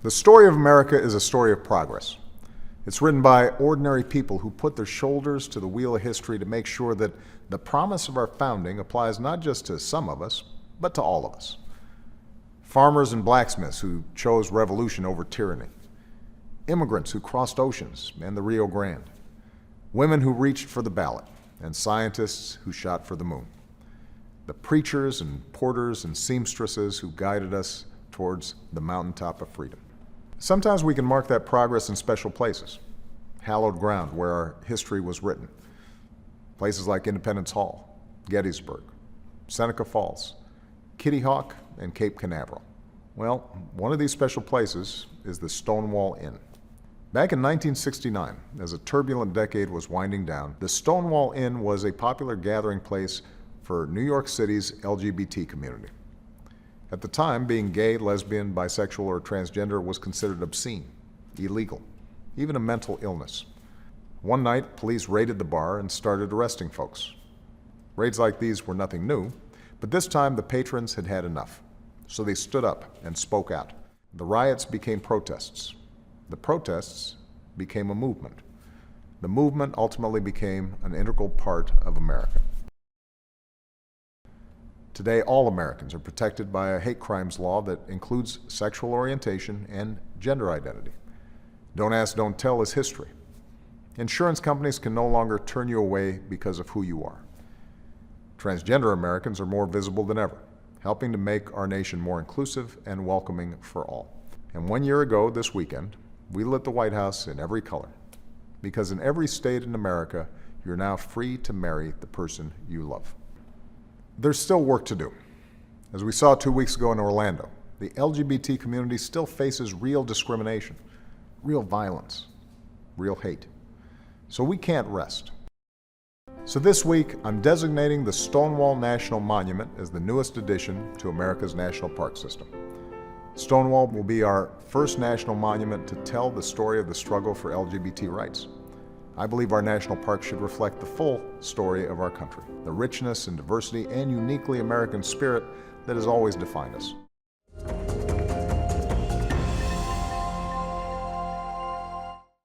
The story of America is a story of progress. It's written by ordinary people who put their shoulders to the wheel of history to make sure that the promise of our founding applies not just to some of us, but to all of us. Farmers and blacksmiths who chose revolution over tyranny. Immigrants who crossed oceans and the Rio Grande. Women who reached for the ballot, and scientists who shot for the moon. The preachers and porters and seamstresses who guided us towards the mountaintop of freedom. Sometimes we can mark that progress in special places, hallowed ground where our history was written. Places like Independence Hall, Gettysburg, Seneca Falls, Kitty Hawk, and Cape Canaveral. Well, one of these special places is the Stonewall Inn. Back in 1969, as a turbulent decade was winding down, the Stonewall Inn was a popular gathering place for New York City's LGBT community. At the time, being gay, lesbian, bisexual, or transgender was considered obscene, illegal, even a mental illness. One night, police raided the bar and started arresting folks. Raids like these were nothing new, but this time the patrons had had enough. So they stood up and spoke out. The riots became protests. The protests became a movement. The movement ultimately became an integral part of America. Today, all Americans are protected by a hate crimes law that includes sexual orientation and gender identity. Don't ask, don't tell is history. Insurance companies can no longer turn you away because of who you are. Transgender Americans are more visible than ever, helping to make our nation more inclusive and welcoming for all. And 1 year ago, this weekend, we lit the White House in every color, because in every state in America, you're now free to marry the person you love. There's still work to do. As we saw 2 weeks ago in Orlando, the LGBT community still faces real discrimination, real violence, real hate. So we can't rest. So this week, I'm designating the Stonewall National Monument as the newest addition to America's national park system. Stonewall will be our first national monument to tell the story of the struggle for LGBT rights. I believe our national park should reflect the full story of our country, the richness and diversity and uniquely American spirit that has always defined us.